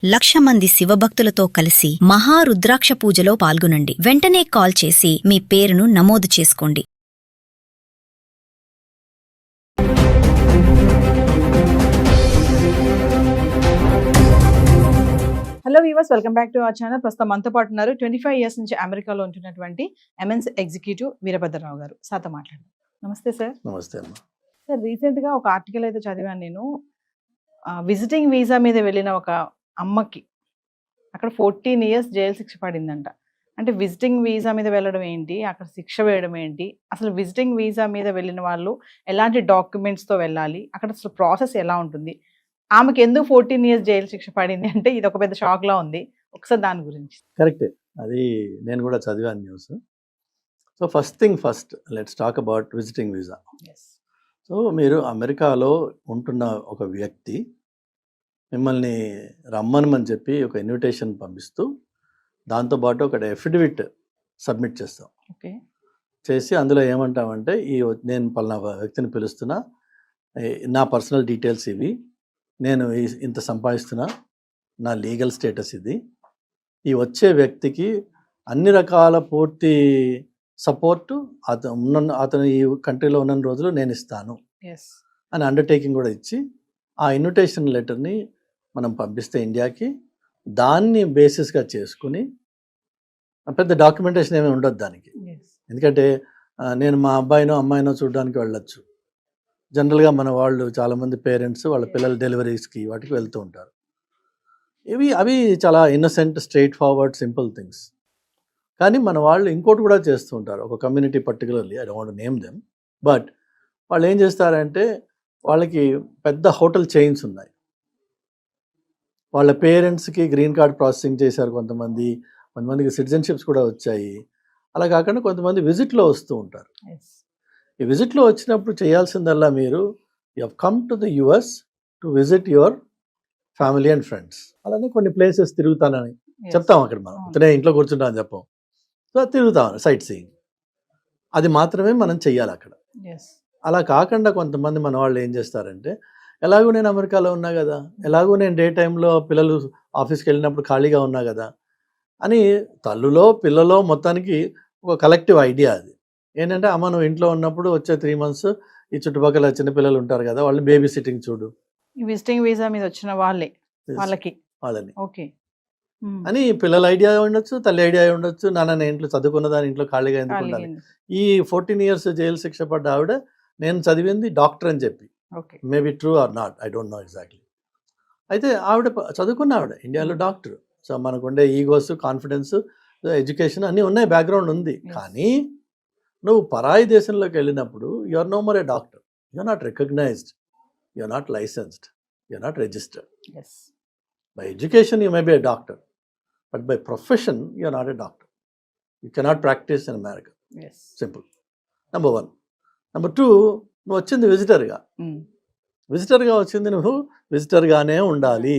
1,00,000 మంది శివభక్తులతో కలిసి మహారుద్రాక్ష పూజలో పాల్గొనండి. వెంటనే కాల్ చేసి మీ పేరును నమోదు చేసుకోండి. Hello weavers, welcome back to our channel. ప్రస్తుతం మనతో పాటు ఉన్నారు 25 ఇయర్స్ నుంచి అమెరికాలో ఉంటున్నటువంటి ఎంఎన్స్ ఎగ్జిక్యూటివ్ వీరభద్రరావు గారు. సార్తో మాట్లాడండి. నమస్తే సార్. నమస్తే అమ్మ. సార్, రీసెంట్గా ఒక ఆర్టికల్ అయితే చదివాను నేను. విజిటింగ్ వీసా మీద వెళ్ళిన ఒక అమ్మకి అక్కడ 14 ఇయర్స్ జైలు శిక్ష పడిందంట. అంటే విజిటింగ్ వీసా మీద వెళ్ళడం ఏంటి, అక్కడ శిక్ష వేయడం ఏంటి, అసలు విజిటింగ్ వీసా మీద వెళ్ళిన వాళ్ళు ఎలాంటి డాక్యుమెంట్స్తో వెళ్ళాలి, అక్కడ అసలు ప్రాసెస్ ఎలా ఉంటుంది, ఆమెకి ఎందుకు 14 ఇయర్స్ జైలు శిక్ష పడింది అంటే ఇది ఒక పెద్ద షాక్లా ఉంది. ఒకసారి దాని గురించి. కరెక్టే, అది నేను కూడా చదివాను news. So first thing first, let's talk about visiting visa. So మీరు అమెరికాలో ఉంటున్న ఒక వ్యక్తి మిమ్మల్ని రమ్మనమని చెప్పి ఒక ఇన్విటేషన్ పంపిస్తూ దాంతోపాటు ఒక ఎఫిడవిట్ సబ్మిట్ చేస్తాం. ఓకే. చేసి అందులో ఏమంటామంటే, నేను పలానా వ్యక్తిని పిలుస్తున్నా, నా పర్సనల్ డీటెయిల్స్ ఇవి, నేను ఇంత సంపాదిస్తున్నా, నా లీగల్ స్టేటస్ ఇది, ఈ వచ్చే వ్యక్తికి అన్ని రకాల పూర్తి సపోర్టు అతను ఈ కంట్రీలో ఉన్న రోజులు నేను ఇస్తాను అని అండర్టేకింగ్ కూడా ఇచ్చి ఆ ఇన్విటేషన్ లెటర్ని మనం పంపిస్తే ఇండియాకి, దాన్ని బేసిస్గా చేసుకుని పెద్ద డాక్యుమెంటేషన్ ఏమీ ఉండదు దానికి. ఎందుకంటే నేను మా అబ్బాయినో అమ్మాయినో చూడడానికి వెళ్ళొచ్చు. జనరల్గా మన వాళ్ళు చాలామంది పేరెంట్స్ వాళ్ళ పిల్లల డెలివరీస్కి వాటికి వెళ్తూ ఉంటారు. అవి చాలా innocent, straight forward, simple things. కానీ మన వాళ్ళు ఇంకోటి కూడా చేస్తూ ఉంటారు. ఒక community particularly, I don't want to name them, but వాళ్ళు ఏం చేస్తారంటే వాళ్ళకి పెద్ద హోటల్ చైన్స్ ఉన్నాయి. వాళ్ళ పేరెంట్స్కి గ్రీన్ కార్డ్ ప్రాసెసింగ్ చేశారు కొంతమందికి సిటిజన్షిప్స్ కూడా వచ్చాయి. అలా కాకుండా కొంతమంది విజిట్లో వస్తూ ఉంటారు. ఈ విజిట్లో వచ్చినప్పుడు చేయాల్సిందల్లా మీరు you have come to the US to visit your family and friends. అలానే కొన్ని ప్లేసెస్ తిరుగుతానని చెప్తాం. అక్కడ మనం ఇతనే ఇంట్లో కూర్చుంటామని చెప్పాం. సో తిరుగుతాం, సైట్ సీయింగ్, అది మాత్రమే మనం చెయ్యాలి అక్కడ. అలా కాకుండా కొంతమంది మన వాళ్ళు ఏం చేస్తారంటే, ఎలాగో నేను అమెరికాలో ఉన్నా కదా, ఎలాగో నేను డే టైంలో పిల్లలు ఆఫీస్కి వెళ్ళినప్పుడు ఖాళీగా ఉన్నా కదా అని తల్లులో పిల్లలో మొత్తానికి ఒక కలెక్టివ్ ఐడియా అది. ఏంటంటే, అమ్మ నువ్వు ఇంట్లో ఉన్నప్పుడు వచ్చే 3 months ఈ చుట్టుపక్కల చిన్నపిల్లలు ఉంటారు కదా, వాళ్ళని బేబీ సిట్టింగ్ చూడు. విజిటింగ్ వీసా మీద వచ్చిన వాళ్ళని ఓకే అని పిల్లల ఐడియా ఉండొచ్చు, తల్లి ఐడియా ఉండొచ్చు. నాన్న నేను ఇంట్లో చదువుకున్న దాని ఇంట్లో ఖాళీగా ఎందుకు ఉండాలి. ఈ 14 years జైలు శిక్ష పడ్డ ఆవిడ నేను చదివింది డాక్టర్ అని చెప్పి, maybe true or not, I don't know exactly. అయితే ఆవిడ చదువుకున్న ఆవిడ ఇండియాలో డాక్టర్. సో మనకుండే ఈగోస్, కాన్ఫిడెన్స్, ఎడ్యుకేషన్ అన్నీ ఉన్నాయి, బ్యాక్గ్రౌండ్ ఉంది. కానీ నువ్వు పరాయి దేశంలోకి వెళ్ళినప్పుడు you are no more a doctor, you are not recognised, you are not licensed, you are not registered. By education you may be a doctor, but by profession you are not a doctor. You cannot practise in America. Simple. Number 1. Number 2, నువ్వు వచ్చింది విజిటర్గా వచ్చింది, నువ్వు విజిటర్గానే ఉండాలి.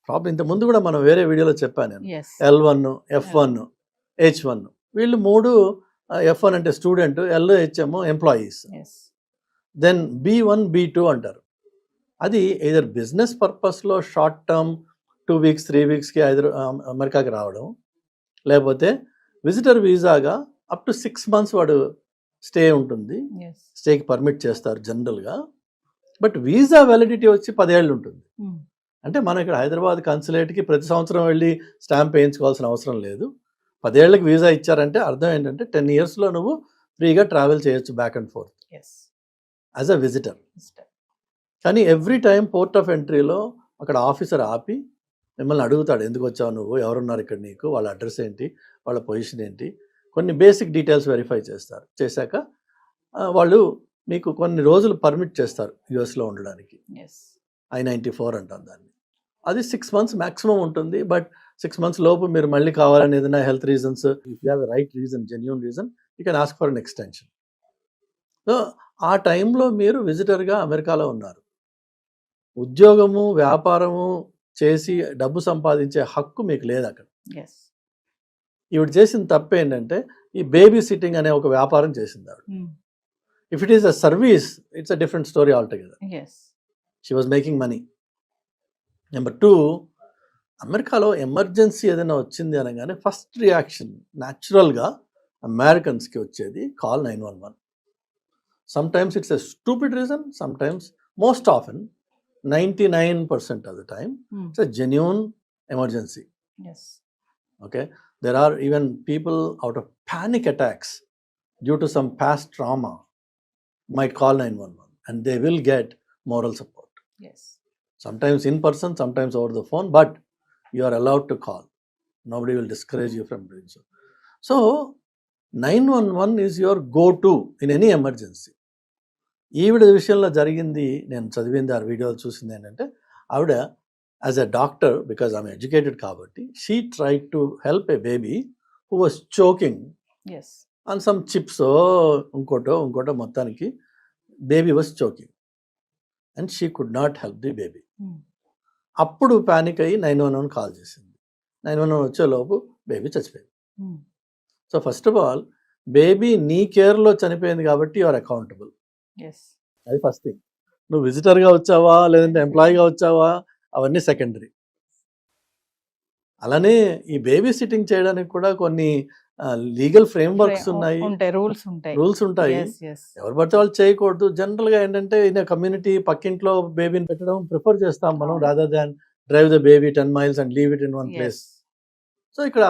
Problem ఇంతకుముందు కూడా మనం వేరే వీడియోలో చెప్పాను నేను. L1, F1, H1 వీళ్ళు 3. F1 అంటే student, LHM employees, then B1, B2 అంటారు. అది ఎయిదర్ బిజినెస్ పర్పస్లో షార్ట్ టర్మ్ 2 weeks 3 weeksకి అమెరికాకి రావడం, లేకపోతే విజిటర్ వీసాగా అప్ టు 6 months వాడు స్టే ఉంటుంది. స్టేకి పర్మిట్ చేస్తారు జనరల్గా. బట్ వీసా వ్యాలిడిటీ వచ్చి 10 ఏళ్ళు ఉంటుంది. అంటే మనం ఇక్కడ హైదరాబాద్ కన్సులేట్కి ప్రతి సంవత్సరం వెళ్ళి స్టాంప్ వేయించుకోవాల్సిన అవసరం లేదు. 10 ఏళ్ళకి వీసా ఇచ్చారంటే అర్థం ఏంటంటే 10 yearsలో నువ్వు ఫ్రీగా ట్రావెల్ చేయొచ్చు back and fourth as a visitor. కానీ ఎవ్రీ టైం పోర్ట్ ఆఫ్ ఎంట్రీలో అక్కడ ఆఫీసర్ ఆపి మిమ్మల్ని అడుగుతాడు, ఎందుకు వచ్చావు నువ్వు, ఎవరున్నారు ఇక్కడ నీకు, వాళ్ళ అడ్రస్ ఏంటి, వాళ్ళ పొజిషన్ ఏంటి, కొన్ని బేసిక్ డీటెయిల్స్ వెరిఫై చేస్తారు. చేశాక వాళ్ళు మీకు కొన్ని రోజులు పర్మిట్ చేస్తారు యుఎస్లో ఉండడానికి. I-94 అంటాం దాన్ని. అది 6 months మ్యాక్సిమం ఉంటుంది. బట్ 6 months లోపు మీరు మళ్ళీ కావాలని ఏదైనా health reasons, if you have a right reason, genuine reason, you can ask for an extension. So ఆ టైంలో మీరు విజిటర్గా అమెరికాలో ఉన్నారు. ఉద్యోగము, వ్యాపారము చేసి డబ్బు సంపాదించే హక్కు మీకు లేదు అక్కడ. ఈవిడ చేసిన తప్పు ఏంటంటే, ఈ బేబీ సిట్టింగ్ అనే ఒక వ్యాపారం చేసింది ఆవిడ. If it is a service, it's a different story altogether. She was making money. Number 2, అమెరికాలో ఎమర్జెన్సీ ఏదైనా వచ్చింది అనగానే ఫస్ట్ రియాక్షన్ న్యాచురల్గా అమెరికన్స్కి వచ్చేది call 911. Sometimes it's a stupid reason, sometimes most often 99% of the time it's a genuine emergency. Yes. Okay, there are even people out of panic attacks due to some past trauma might call 911 and they will get moral support. Yes. Sometimes in person, sometimes over the phone, but you are allowed to call. Nobody will discourage you from doing so. So 911 is your go-to in any emergency. ఈవిడ విషయంలో జరిగింది, నేను చదివింది ఆ వీడియోలు చూసింది ఏంటంటే, ఆవిడ యాజ్ ఎ డాక్టర్, బికాజ్ ఆమె ఎడ్యుకేటెడ్ కాబట్టి, she try to help a baby who was choking Yes. On some chips ఇంకోటో మొత్తానికి baby was choking and she could not help the baby. అప్పుడు ప్యానిక్ అయ్యి 911 కాల్ చేసింది. 911 వచ్చేలోపు బేబీ చచ్చిపోయింది. So first of all baby నీ కేర్లో చనిపోయింది కాబట్టి యు ఆర్ అకౌంటబుల్. Yes. అది ఫస్ట్ థింగ్. నువ్వు విజిటర్గా వచ్చావా లేదంటే ఎంప్లాయీగా వచ్చావా అవన్నీ సెకండరీ. అలానే ఈ బేబీ సిట్టింగ్ చేయడానికి కూడా కొన్ని లీగల్ ఫ్రేమ్వర్క్స్ ఉన్నాయి, రూల్స్ ఉంటాయి. Yes, yes. ఎవరు పడితే వాళ్ళు చేయకూడదు. జనరల్గా ఏంటంటే ఇన్ కమ్యూనిటీ పక్కింట్లో బేబీని పెట్టడం ప్రిఫర్ చేస్తాం మనం, rather than drive the baby 10 miles and leave it in one place. So ఇక్కడ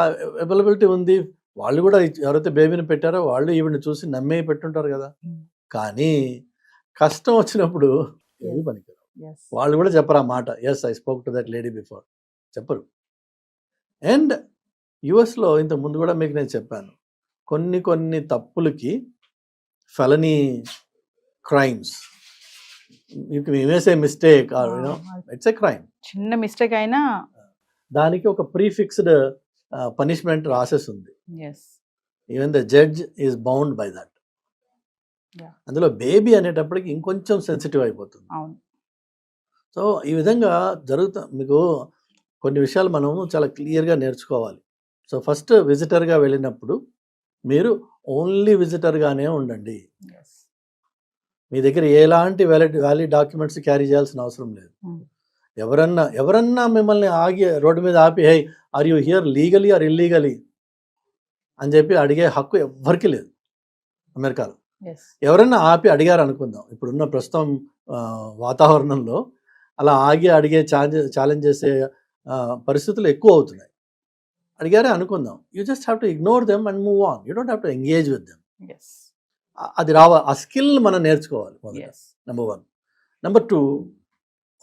అవైలబిలిటీ ఉంది. వాళ్ళు కూడా ఎవరైతే బేబీని పెట్టారో వాళ్ళు ఈవిని చూసి నమ్మే పెట్టుంటారు కదా. కానీ కష్టం వచ్చినప్పుడు ఏమి పనికిరావు. Yes. వాళ్ళు కూడా చెప్పరు ఆ మాట, yes I spoke to that lady before, చెప్పరు. అండ్ యుఎస్లో ఇంత ముందు కూడా మీకు నేను చెప్పాను, కొన్ని తప్పులకి felony crimes, you may say mistake or you know it's a crime, చిన్న మిస్టేక్ అయినా దానికి ఒక ప్రీఫిక్స్డ్ పనిష్మెంట్ రాసేసి ఉంది. Yes. Even the judge is bound by that. Yeah. అందులో బేబీ అనేటప్పటికి ఇంకొంచెం సెన్సిటివ్ అయిపోతుంది. అవును. సో ఈ విధంగా మీకు కొన్ని విషయాలు మనం చాలా క్లియర్గా నేర్చుకోవాలి. సో ఫస్ట్ విజిటర్గా వెళ్ళినప్పుడు మీరు ఓన్లీ విజిటర్గానే ఉండండి. Yes. మీ దగ్గర ఎలాంటి వ్యాలిడ్ డాక్యుమెంట్స్ క్యారీ చేయాల్సిన అవసరం లేదు. ఎవరన్నా మిమ్మల్ని ఆగి రోడ్డు మీద ఆపి, hi are you here legally or illegally అని చెప్పి అడిగే హక్కు ఎవ్వరికీ లేదు అమెరికాలో. Yes. ఎవరైనా ఆపి అడిగారు అనుకుందాం, ఇప్పుడున్న ప్రస్తుతం వాతావరణంలో అలా ఆగి అడిగే ఛాలెంజ్ చేసే పరిస్థితులు ఎక్కువ అవుతున్నాయి. అడిగారే అనుకుందాం, you just have to ignore them and move on. You don't have to engage with them. Yes. అది ఆ స్కిల్ మనం నేర్చుకోవాలి. Yes. Number 1. Number 2,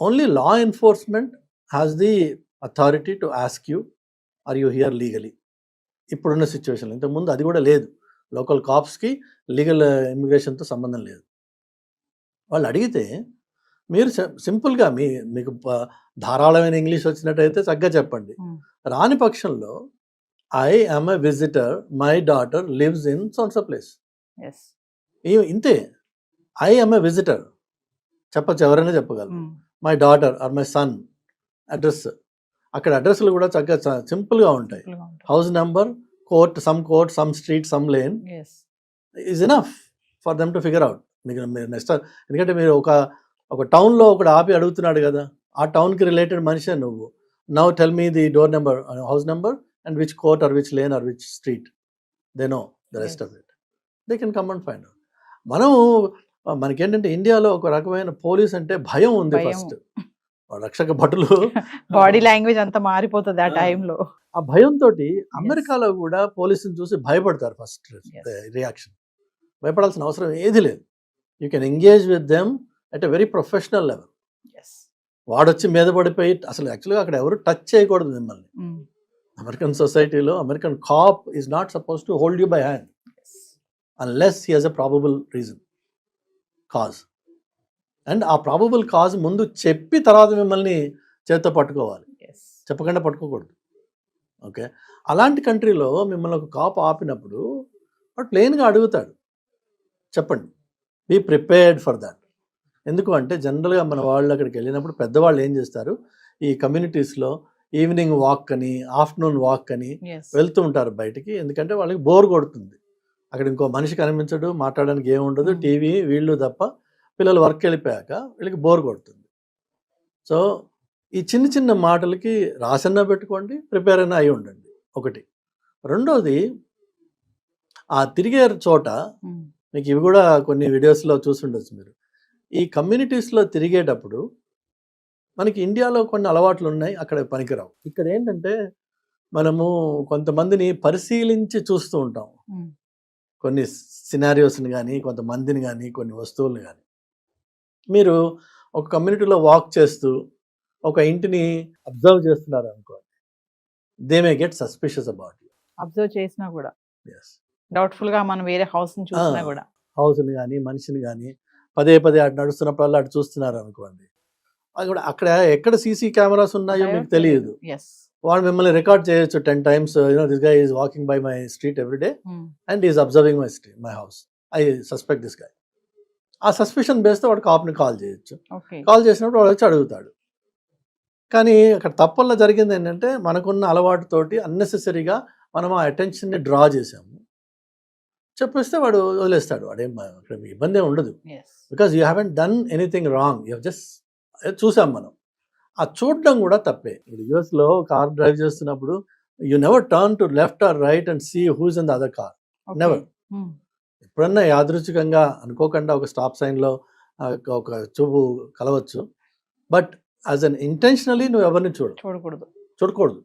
only law enforcement has the authority to ask you are you here legally. ఇప్పుడున్న సిచ్యువేషన్లో, ఇంతకుముందు అది కూడా లేదు. లోకల్ కాప్స్కి లీగల్ ఇమిగ్రేషన్తో సంబంధం లేదు. వాళ్ళు అడిగితే మీరు సింపుల్గా మీకు ధారాళమైన ఇంగ్లీష్ వచ్చినట్టయితే చక్కగా చెప్పండి. రాని పక్షంలో I am a visitor, my daughter lives in సోన్సో place. Yes. ఇంతే, ఐ యామ్ ఎ విజిటర్ చెప్పచ్చు, ఎవరైనా చెప్పగలరు. My daughter or my son address, అక్కడ అడ్రస్లు కూడా చక్కగా సింపుల్గా ఉంటాయి. House number, court, some street, some lane is enough for them to figure out. మీరు నెక్స్ట్, ఎందుకంటే మీరు ఒక టౌన్లో ఒకటి ఆపి అడుగుతున్నాడు కదా, ఆ టౌన్కి రిలేటెడ్ మనిషే నువ్వు. Now tell me the door number, house number and which court or which lane or which street. They know the rest of it. They can come and find out. మనకేంటంటే ఇండియాలో ఒక రకమైన పోలీస్ అంటే భయం ఉంది. First రక్షక భటులు body language అంతా మారిపోతుంది ఆ టైంలో. ఆ భయంతో అమెరికాలో కూడా పోలీసుని చూసి భయపడతారు. ఫస్ట్ రియాక్షన్, భయపడాల్సిన అవసరం ఏది లేదు. You can engage with them at a very professional level. వాడొచ్చి మీద పడిపోయి, అసలు యాక్చువల్గా అక్కడ ఎవరు టచ్ చేయకూడదు మిమ్మల్ని. అమెరికన్ సొసైటీలో American cop is not suppose to hold you by hand unless he has a probable reason, cause. And ఆ ప్రాబబుల్ కాజ్ ముందు చెప్పి తర్వాత మిమ్మల్ని చేత్తో పట్టుకోవాలి, చెప్పకుండా పట్టుకోకూడదు. ఓకే, అలాంటి కంట్రీలో మిమ్మల్ని ఒక కాప్ ఆపినప్పుడు వాడు ప్లెయిన్గా అడుగుతాడు, చెప్పండి, బీ ప్రిపేర్డ్ ఫర్ దాట్. ఎందుకు అంటే జనరల్గా మన వాళ్ళు అక్కడికి వెళ్ళినప్పుడు పెద్దవాళ్ళు ఏం చేస్తారు, ఈ కమ్యూనిటీస్లో ఈవినింగ్ వాక్ అని, ఆఫ్టర్నూన్ వాక్ అని వెళ్తూ ఉంటారు బయటికి. ఎందుకంటే వాళ్ళకి బోర్ కొడుతుంది, అక్కడ ఇంకో మనిషి కనిపించడు, మాట్లాడడానికి ఏముండదు, టీవీ వీళ్ళు తప్ప. పిల్లలు వర్క్ వెళ్ళిపోయాక వీళ్ళకి బోర్ కొడుతుంది. సో ఈ చిన్న చిన్న మాటలకి రాసన్నా పెట్టుకోండి, ప్రిపేర్ అయినా అయి ఉండండి ఒకటి. రెండోది ఆ తిరిగే చోట మీకు ఇవి కూడా కొన్ని వీడియోస్లో చూసుండొచ్చు మీరు. ఈ కమ్యూనిటీస్లో తిరిగేటప్పుడు మనకి ఇండియాలో కొన్ని అలవాట్లు ఉన్నాయి, అక్కడ పనికిరావు. ఇక్కడ ఏంటంటే మనము కొంతమందిని పరిశీలించి చూస్తూ ఉంటాం, కొన్ని సినారియోస్ని కానీ, కొంతమందిని కానీ, కొన్ని వస్తువులను కానీ. మీరు ఒక కమ్యూనిటీలో వాక్ చేస్తూ ఒక ఇంటిని అబ్జర్వ్ చేస్తున్నారు అనుకోండి, they may get suspicious about you. Observe చేసినా కూడా ఎస్, డౌట్ఫుల్ గా మనం వేరే హౌస్ ని చూసినా కూడా హౌస్ని కానీ మనిషిని కానీ పదే పదే అటు నడుస్తున్నప్పుడల్లా అటు చూస్తున్నారు అనుకోండి, అది కూడా అక్కడ ఎక్కడ సీసీ కెమెరాస్ ఉన్నాయో మీకు తెలియదు. ఎస్ వాడు మిమ్మల్ని రికార్డ్ చేయొచ్చు 10 times. This guy is walking by my street every day and is observing my house. I suspect this guy. ఆ సస్పిషన్ బేస్తో వాడు కాప్ని కాల్ చేయొచ్చు. ఓకే కాల్ చేసినప్పుడు వాడు వచ్చి అడుగుతాడు. కానీ అక్కడ తప్పల్లో జరిగింది ఏంటంటే మనకున్న అలవాటుతోటి అన్నెసెసరీగా మనం ఆ అటెన్షన్ని డ్రా చేసాము. చెప్పేస్తే వాడు వదిలేస్తాడు, వాడేం అక్కడ ఇబ్బంది ఏమి ఉండదు. Yes because you haven't done anything wrong, you just చూసాం మనం. ఆ చూడడం కూడా తప్పే. ఇప్పుడు యూఎస్లో కార్ డ్రైవ్ చేస్తున్నప్పుడు you never turn to left or right and see who's in the other car, never. ఎప్పుడన్నా యాదృచ్ఛికంగా అనుకోకుండా ఒక స్టాప్ సైన్లో ఒక చూపు కలవచ్చు, బట్ యాజ్ అన్ ఇంటెన్షనలీ నువ్వు ఎవరిని చూడకూడదు.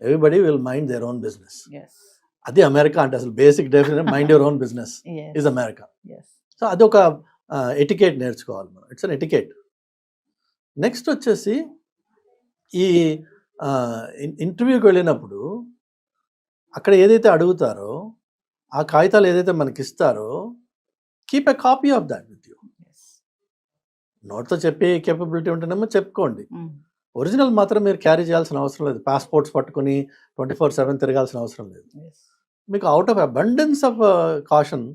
Everybody will mind their own business. Yes అది అమెరికా అంటే అసలు basic definition mind your own business is America. Yes so అదొక ఎటికేట్ నేర్చుకోవాలి మనం. It's an etiquette. నెక్స్ట్ వచ్చేసి ఈ ఇంటర్వ్యూకి వెళ్ళినప్పుడు అక్కడ ఏదైతే అడుగుతారో ఆ కాగితాలు ఏదైతే మనకి ఇస్తారో keep a copy of that with you. నోట్తో చెప్పే కేపబిలిటీ ఉంటేనేమో చెప్పుకోండి, ఒరిజినల్ మాత్రం మీరు క్యారీ చేయాల్సిన అవసరం లేదు. పాస్పోర్ట్స్ పట్టుకుని 24/7 తిరగాల్సిన అవసరం లేదు. మీకు out of abundance of caution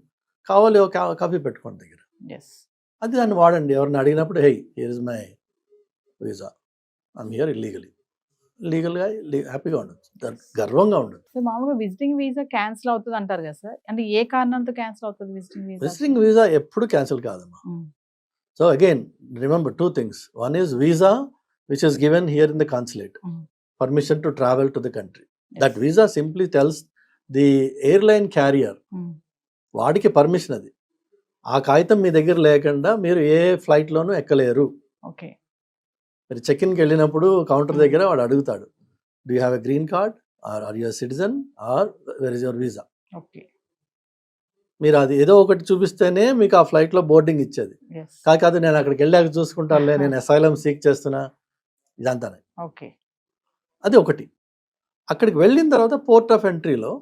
కావాలి, ఒక కాపీ పెట్టుకోండి దగ్గర. ఎస్ అది దాన్ని వాడండి. ఎవరిని అడిగినప్పుడు hey here is my visa, I'm here illegally, లీగల్గా హ్యాపీగా ఉండొచ్చు, గర్వంగా ఉండొచ్చు. సో మామూలుగా విజిటింగ్ వీసా క్యాన్సిల్ అవుతుంది అంటారు కదా సార్, అంటే ఏ కారణంతో క్యాన్సిల్ అవుతుంది విజిటింగ్ వీసా ఎప్పుడు క్యాన్సిల్ కాదమ్మా. So again remember 2 things. One is visa which is given here in the consulate, permission to travel to the country. That visa simply tells the airline carrier వాడికి permission, అది ఆ కాగితం మీ దగ్గర లేకుండా మీరు ఏ ఫ్లైట్లోనూ ఎక్కలేరు. Okay మీరు చెక్-ఇన్కి వెళ్ళినప్పుడు కౌంటర్ దగ్గర వాడు అడుగుతాడు, do you have a green card or you citizen or where is your visa. Okay మీరు అది ఏదో ఒకటి చూపిస్తేనే మీకు ఆ ఫ్లైట్లో బోర్డింగ్ ఇచ్చేది. కాదు నేను అక్కడికి వెళ్ళాక చూసుకుంటానులే, నేను అసైలం సీక్ చేస్తున్నా, ఇదంతానే. ఓకే అది ఒకటి. అక్కడికి వెళ్ళిన తర్వాత పోర్ట్ ఆఫ్ ఎంట్రీలో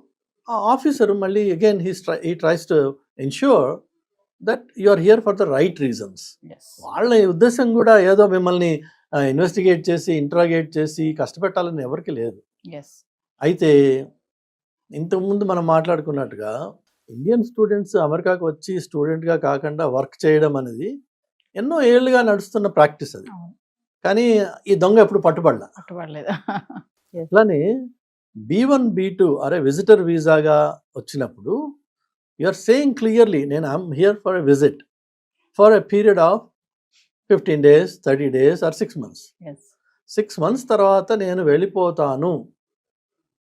ఆ ఆఫీసర్ మళ్ళీ again he tries to ensure that you are here for the right reasons. వాళ్ళ ఉద్దేశం కూడా ఏదో మిమ్మల్ని ఇన్వెస్టిగేట్ చేసి ఇంట్రాగేట్ చేసి కష్టపెట్టాలని ఎవరికి లేదు. అయితే ఇంతకుముందు మనం మాట్లాడుకున్నట్టుగా ఇండియన్ స్టూడెంట్స్ అమెరికాకు వచ్చి స్టూడెంట్గా కాకుండా వర్క్ చేయడం అనేది ఎన్నో ఏళ్ళుగా నడుస్తున్న ప్రాక్టీస్ అది. కానీ ఈ దొంగ ఎప్పుడు పట్టుబడలేదు. అట్లానే B1 B2 అరే విజిటర్ వీసాగా వచ్చినప్పుడు యు ఆర్ సేయింగ్ క్లియర్లీ నేను I'm here for a visit for a period of 15 days, 30 days or 6 months. 6 months తర్వాత నేను వెళ్ళిపోతాను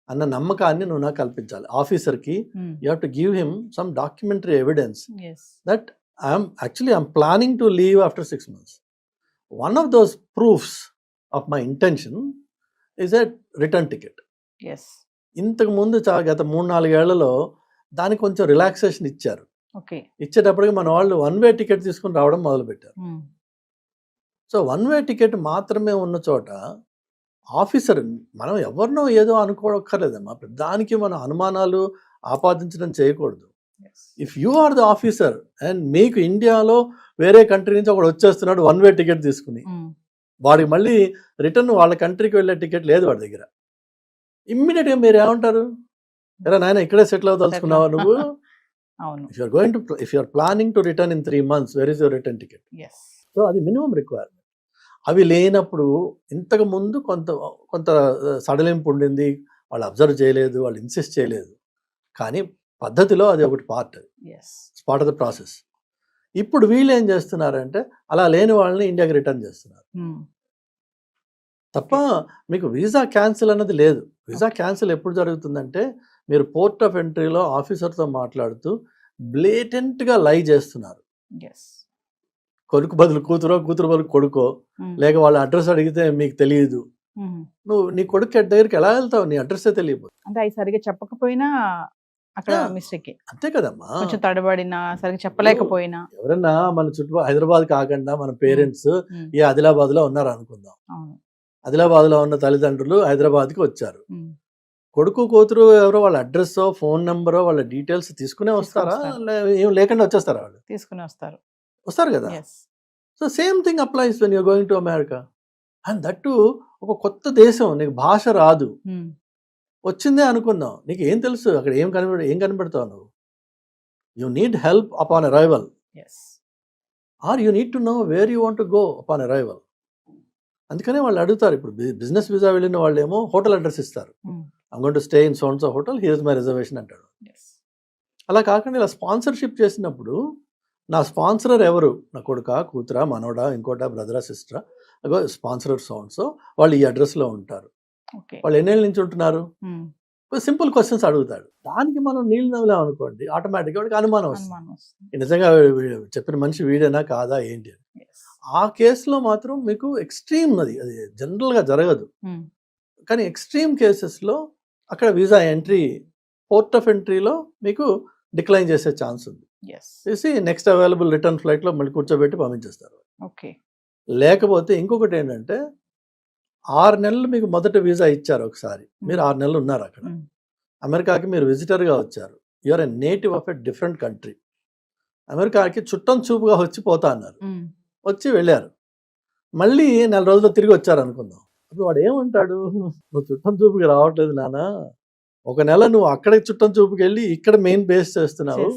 అన్న నమ్మకాన్ని నువ్వు నాకు కల్పించాలి. ఆఫీసర్కి you have to give him some documentary evidence that I'm planning to leave after 6 months. One of those proofs of my intention is a return ticket. ఇంతకు ముందు గత 3-4 ఏళ్లలో దానికి కొంచెం రిలాక్సేషన్ ఇచ్చారు. ఇచ్చేటప్పటికి మన వాళ్ళు 1-way టికెట్ తీసుకుని రావడం మొదలుపెట్టారు. సో 1-way టికెట్ మాత్రమే ఉన్న చోట ఆఫీసర్ మనం ఎవరినో ఏదో అనుకోక్కర్లేదమ్మా, దానికి మన అనుమానాలు ఆపాదించడం చేయకూడదు. If you are the officer and మీకు ఇండియాలో వేరే కంట్రీ నుంచి ఒకడు వచ్చేస్తున్నాడు 1-way టికెట్ తీసుకుని, వాడికి మళ్ళీ రిటర్న్ వాళ్ళ కంట్రీకి వెళ్ళే టికెట్ లేదు వాడి దగ్గర, ఇమ్మీడియట్గా మీరు ఏమంటారు, ఎరా నాయన ఇక్కడే సెటిల్ అవుదలుచుకున్నావా నువ్వు? If you are planning to return in 3 months, where is your return ticket? So అది మినిమం రిక్వైర్మెంట్. అవి లేనప్పుడు ఇంతకు ముందు కొంత సడలింపు ఉండింది, వాళ్ళు అబ్జర్వ్ చేయలేదు, వాళ్ళు ఇన్సిస్ట్ చేయలేదు. కానీ పద్ధతిలో అది ఒకటి పార్ట్ ఆఫ్ ద ప్రాసెస్. ఇప్పుడు వీళ్ళు ఏం చేస్తున్నారంటే అలా లేని వాళ్ళని ఇండియాకి రిటర్న్ చేస్తున్నారు. తప్ప మీకు వీసా క్యాన్సిల్ అన్నది లేదు. వీసా క్యాన్సిల్ ఎప్పుడు జరుగుతుందంటే మీరు పోర్ట్ ఆఫ్ ఎంట్రీలో ఆఫీసర్తో మాట్లాడుతూ బ్లేటెంట్గా లై చేస్తున్నారు. ఎస్. కొడుకు బదులు కూతురో, కూతురు బదులు కొడుకో, లేక వాళ్ళ అడ్రస్ అడిగితే మీకు తెలియదు. నువ్వు నీ కొడుకు దగ్గరికి ఎలా వెళ్తావు? నీ అడ్రస్సే తెలియదు. అంటే అవి సరిగా చెప్పకపోయినా అక్కడ Yeah. మిస్టేక్, అంతే కదమ్మా. కొంచెం తడబడినా సరిగా చెప్పలేకపోయినా. ఎవరన్నా మన చుట్టూ హైదరాబాద్ కాకుండా మన పేరెంట్స్ ఉమ్, ఈ ఆదిలాబాద్ లో ఉన్నారు అనుకుందాం. అవును. ఆదిలాబాద్ లో ఉన్న తల్లిదండ్రులు హైదరాబాద్కి వచ్చారు. ఉమ్, కొడుకు కూతురు ఎవరో వాళ్ళ అడ్రస్, ఫోన్ నెంబరో, వాళ్ళ డీటెయిల్స్ తీసుకునే వస్తారా? ఏం లేకుండా వచ్చేస్తారా? వాళ్ళు తీసుకుని వస్తారు. వస్తారు కదా. Yes. So same thing applies when you're going to America. And that ఒక కొత్త దేశం, నీకు భాష రాదు, వచ్చిందే అనుకుందాం, నీకు ఏం తెలుసు అక్కడ ఏం కనబడతావు నువ్వు? You need help upon arrival yes. Or you need to know where you want to go upon arrival. అందుకనే వాళ్ళు అడుగుతారు. ఇప్పుడు బిజినెస్ వీసా వెళ్ళిన వాళ్ళు ఏమో హోటల్ అడ్రస్ ఇస్తారు. I'm going to stay in so and so hotel, here is my reservation అంటాడు. Yes. అలా కాకుండా ఇలా స్పాన్సర్షిప్ చేసినప్పుడు నా స్పాన్సరర్ ఎవరు? నా కొడుకా, కూతురా, మనవడా, ఇంకోటా, బ్రదరా, సిస్టరా, అగో స్పాన్సరర్ సో అండ్ సో, వాళ్ళు ఈ అడ్రస్లో ఉంటారు. ఓకే. వాళ్ళు ఎన్నేళ్ళ నుంచి ఉంటున్నారు? సింపుల్ క్వశ్చన్స్ అడుగుతాడు. దానికి మనం నీళ్ళు నవ్వులాం అనుకోండి, ఆటోమేటిక్గా వాడికి అనుమానం వస్తుంది. అనుమానం వస్తుంది. నిజంగా చెప్పిన మనిషి వీడేనా కాదా ఏంటి అని. Yes. ఆ కేసులో మాత్రం మీకు ఎక్స్ట్రీమ్, అది జనరల్గా జరగదు, కానీ ఎక్స్ట్రీమ్ కేసెస్లో అక్కడ వీసా ఎంట్రీ, పోర్ట్ ఆఫ్ ఎంట్రీలో మీకు డిక్లైన్ చేసే ఛాన్స్ ఉంది. ఎస్. చేసి నెక్స్ట్ అవైలబుల్ రిటర్న్ ఫ్లైట్లో మళ్ళీ కూర్చోబెట్టి పంపించేస్తారు. ఓకే. లేకపోతే ఇంకొకటి ఏంటంటే 6 నెలలు మీకు మొదట వీసా ఇచ్చారు ఒకసారి, మీరు 6 నెలలు ఉన్నారు అక్కడ, అమెరికాకి మీరు విజిటర్గా వచ్చారు, you're a native of a different country. అమెరికాకి చుట్టం చూపుగా వచ్చి పోతా అన్నారు, వచ్చి వెళ్ళారు, మళ్ళీ 4 రోజులు తిరిగి వచ్చారు అనుకుందాం. అప్పుడు వాడు ఏమంటాడు? నువ్వు చుట్టం చూపుకి రావట్లేదు నాన్న, 1 నెల నువ్వు అక్కడ చుట్టం చూపుకి వెళ్ళి ఇక్కడ మెయిన్ బేస్ చేస్తున్నావు,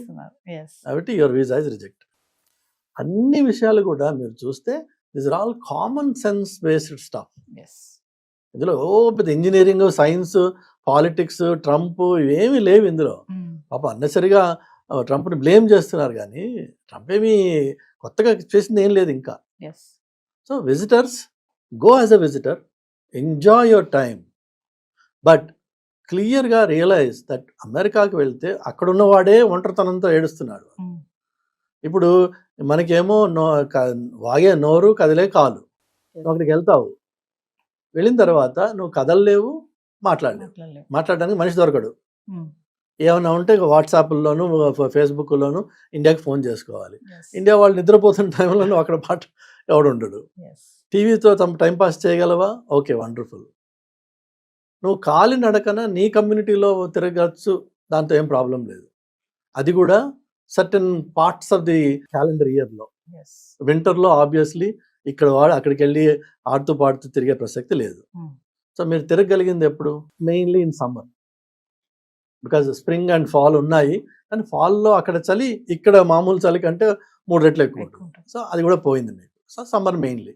కాబట్టి యువర్ వీసా ఇస్ రిజెక్ట్. అన్ని విషయాలు కూడా మీరు చూస్తే these are all common sense based stuff. ఇందులో పెద్ద ఇంజనీరింగ్, సైన్స్, పాలిటిక్స్, ట్రంప్ ఇవేమీ లేవు ఇందులో. పాప అన్నెసరిగా ట్రంప్ని బ్లేమ్ చేస్తున్నారు, కానీ ట్రంప్ ఏమీ కొత్తగా చేసింది ఏం లేదు ఇంకా. So visitors, go as a visitor, enjoy your time, but క్లియర్గా రియలైజ్ దట్ అమెరికాకి వెళ్తే అక్కడున్నవాడే ఒంటరితనంతో ఏడుస్తున్నాడు. ఇప్పుడు మనకేమో వాగే నోరు, కదిలే కాలు. నువ్వు అక్కడికి వెళ్తావు, వెళ్ళిన తర్వాత నువ్వు కదలలేవు, మాట్లాడడానికి మనిషి దొరకడు. ఏమన్నా ఉంటే వాట్సాప్లోను, ఫేస్బుక్లోను ఇండియాకి ఫోన్ చేసుకోవాలి. ఇండియా వాళ్ళు నిద్రపోతున్న టైంలో నువ్వు అక్కడ ఎవడు ఉండడు. టీవీతో టైంపాస్ చేయగలవా? Okay, wonderful. నువ్వు కాలి నడకన నీ కమ్యూనిటీలో తిరగచ్చు, దాంతో ఏం ప్రాబ్లం లేదు. అది కూడా certain parts of the calendar ఇయర్లో. వింటర్లో ఆబ్వియస్లీ ఇక్కడ వాడు అక్కడికి వెళ్ళి ఆడుతూ పాడుతూ తిరిగే ప్రసక్తి లేదు. సో మీరు తిరగలిగింది ఎప్పుడు? Mainly in summer, because spring and fall ఉన్నాయి, కానీ ఫాల్లో అక్కడ చలి ఇక్కడ మామూలు చలి కంటే 3 రెట్లు ఎక్కువ ఉంటుంది. సో అది కూడా పోయింది మీకు. So summer mainly.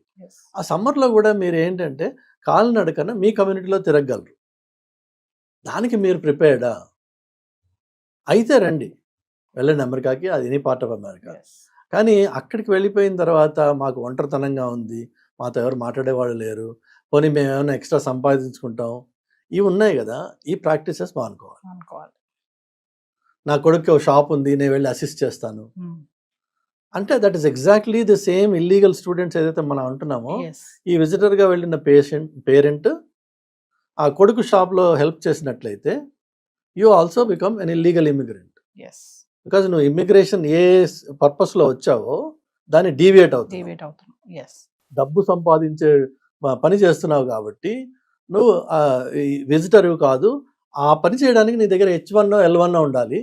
ఆ సమ్మర్లో కూడా మీరు ఏంటంటే కాలినడకన మీ కమ్యూనిటీలో తిరగలరు. దానికి మీరు ప్రిపేర్డా అయితే రండి, వెళ్ళండి అమెరికాకి, అది ఎనీ పార్ట్ ఆఫ్ అమెరికా. కానీ అక్కడికి వెళ్ళిపోయిన తర్వాత మాకు ఒంటరితనంగా ఉంది, మాతో ఎవరు మాట్లాడేవాళ్ళు లేరు, పోనీ మేము ఏమైనా ఎక్స్ట్రా సంపాదించుకుంటాం, ఇవి ఉన్నాయి కదా, ఈ ప్రాక్టీసెస్ మానుకోవాలి. నా కొడుకు షాప్ ఉంది, నేను వెళ్ళి అసిస్ట్ చేస్తాను అంటే that is exactly the same illegal students ఏదైతే మనం అంటున్నామో, ఈ విజిటర్గా వెళ్ళిన పేరెంట్ ఆ కొడుకు షాప్లో హెల్ప్ చేసినట్లయితే you also become an illegal immigrant. Because నువ్వు ఇమిగ్రేషన్ ఏ పర్పస్లో వచ్చావో దాన్ని డీవియేట్ అవుతుంది. డబ్బు సంపాదించే పని చేస్తున్నావు కాబట్టి నువ్వు విజిటర్ కాదు, ఆ పని చేయడానికి నీ దగ్గర H1 L1 ఉండాలి.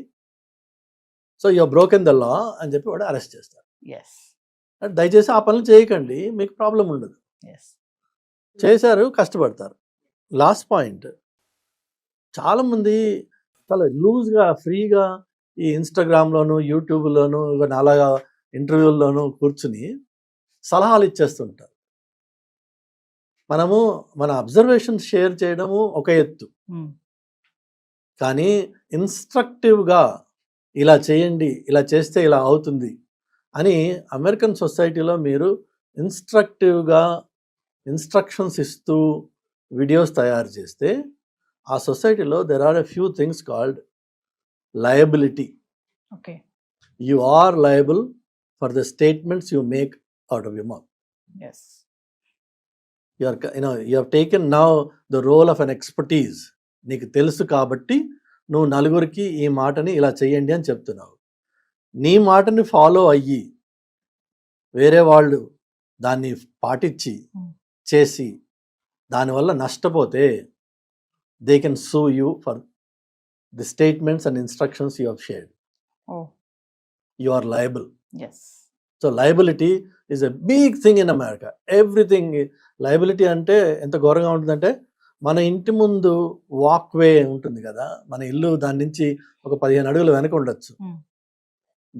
So your broken the law అని చెప్పి వాడు అరెస్ట్ చేస్తారు. దయచేసి ఆ పనులు చేయకండి, మీకు ప్రాబ్లం ఉండదు. చేశారు, కష్టపడతారు. లాస్ట్ పాయింట్, చాలామంది చాలా లూజ్గా ఫ్రీగా ఈ ఇన్స్టాగ్రామ్లోను, యూట్యూబ్లోను, అలాగా ఇంటర్వ్యూల్లోనూ కూర్చుని సలహాలు ఇచ్చేస్తుంటారు. మనము మన అబ్జర్వేషన్స్ షేర్ చేయడము ఒక ఎత్తు, కానీ ఇన్స్ట్రక్టివ్గా ఇలా చేయండి, ఇలా చేస్తే ఇలా అవుతుంది అని అమెరికన్ సొసైటీలో మీరు ఇన్స్ట్రక్టివ్గా ఇన్స్ట్రక్షన్స్ ఇస్తూ వీడియోస్ తయారు చేస్తే ఆ సొసైటీలో there are a few things called liability. Okay. You are liable for the statements you make out of your mouth. Yes. You have taken now the role of an expertise. నీకు తెలుసు కాబట్టి నువ్వు నలుగురికి ఈ మాటని ఇలా చెయ్యండి అని చెప్తున్నావు. నీ మాటని ఫాలో అయ్యి వేరే వాళ్ళు దాన్ని పాటించి చేసి దానివల్ల నష్టపోతే they can sue you for the statements and instructions you have shared. Oh. You are liable. Yes. So liability is a big thing in America. Everything liability అంటే ఎంత ఘోరంగా ఉంటుందంటే, మన ఇంటి ముందు వాక్ వే ఉంటుంది కదా, మన ఇల్లు దాని నుంచి ఒక 15 అడుగులు వెనక ఉండొచ్చు,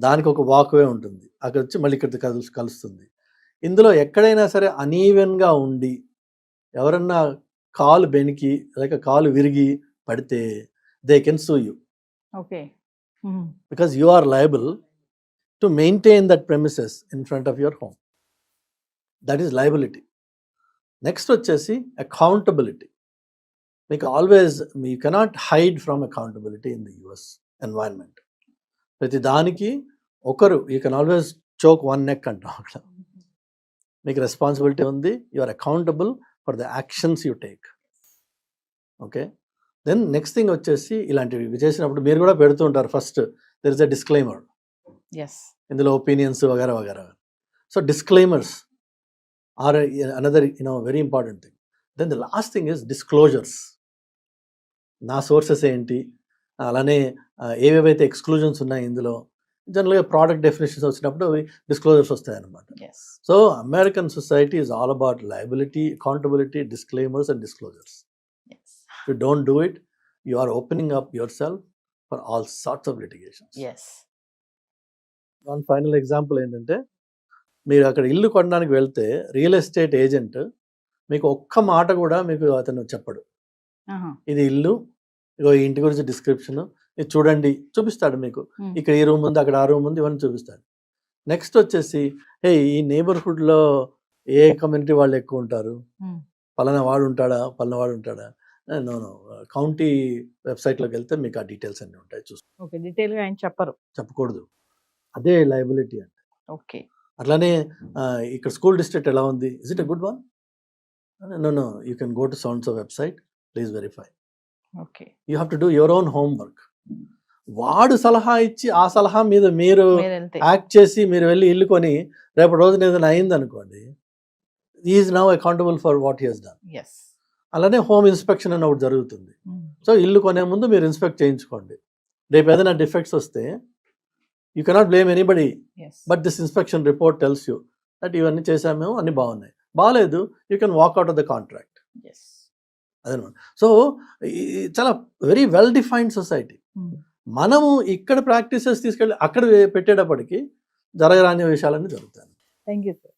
దానికి ఒక వాక్ వే ఉంటుంది, అక్కడ వచ్చి మళ్ళీ ఇక్కడ కలుస్తుంది. ఇందులో ఎక్కడైనా సరే అనీవెన్గా ఉండి ఎవరన్నా కాలు బెనికి లేక కాలు విరిగి పడితే they can sue you. Okay. Because you are liable to maintain that premises in front of your home. That is liability. Next వచ్చేసి అకౌంటబిలిటీ. మీకు always you cannot hide from accountability in the US environment. ప్రతి దానికి ఒకరు you can always choke one neck అంటాం అక్కడ. మీకు responsibility ఉంది, you are accountable for the actions you take. Okay. Then next thing వచ్చేసి ఇలాంటివి చేసినప్పుడు మీరు కూడా పెడుతూ ఉంటారు, first there is a disclaimer. Yes. ఇందులో ఒపీనియన్స్ వగేరా వగేరా. So disclaimers are another very important thing. Then the last thing is disclosures. నా సోర్సెస్ ఏంటి, అలానే ఏవేవైతే ఎక్స్క్లూజన్స్ ఉన్నాయి ఇందులో. జనరల్గా ప్రోడక్ట్ డెఫినేషన్స్ వచ్చినప్పుడు అవి డిస్క్లోజర్స్ వస్తాయన్నమాట. Yes. So American society is all about liability, accountability, disclaimers and disclosures. Yes. If you don't do it, you are opening up yourself for all sorts of litigations. Yes. One final example ఏంటంటే, మీరు అక్కడ ఇల్లు కొనడానికి వెళ్తే real estate agent మీకు ఒక్క మాట కూడా మీకు అతను చెప్పడు. ఇది ఇల్లు, ఇగో ఈ ఇంటి గురించి డిస్క్రిప్షన్, ఇది చూడండి చూపిస్తాడు మీకు. ఇక్కడ ఈ రూమ్ ఉంది, అక్కడ ఆ రూమ్ ఉంది, ఇవన్నీ చూపిస్తాడు. నెక్స్ట్ వచ్చేసి ఈ నేబర్హుడ్లో ఏ కమ్యూనిటీ వాళ్ళు ఎక్కువ ఉంటారు, పలానా వాడు ఉంటాడా, నో కౌంటీ వెబ్సైట్లోకి వెళ్తే మీకు ఆ డీటెయిల్స్ అన్నీ ఉంటాయి, ఓకే. డీటెయిల్గా ఆయన చెప్పకూడదు. అదే లయబిలిటీ అంటే. ఓకే. అట్లానే ఇక్కడ స్కూల్ డిస్ట్రిక్ట్ ఎలా ఉంది, is it a good one, no you can go to sounds website, please verify. Okay. You have to do your own homework. వాడు సలహా ఇచ్చి ఆ సలహా మీద మీరు యాక్ట్ చేసి మీరు వెళ్ళి ఇల్లు కొని రేపటి రోజున ఏదైనా అయింది అనుకోండి, is now accountable for what he he's done. Yes. అలానే హోమ్ ఇన్స్పెక్షన్ అని ఒకటి జరుగుతుంది. సో ఇల్లు కొనే ముందు మీరు ఇన్స్పెక్ట్ చేయించుకోండి. రేపు ఏదైనా డిఫెక్ట్స్ వస్తే you cannot blame anybody, but this inspection report tells you that ఇవన్నీ చేసామేమో, అన్ని బాగున్నాయి. బాగాలేదు, you can walk out of the contract. అదనమాట. సో చాలా వెరీ వెల్ డిఫైన్డ్ సొసైటీ. మనము ఇక్కడ ప్రాక్టీసెస్ తీసుకెళ్ళి అక్కడ పెట్టేటప్పటికి జరగరాని విషయాలన్నీ జరుగుతాయి. Thank you sir.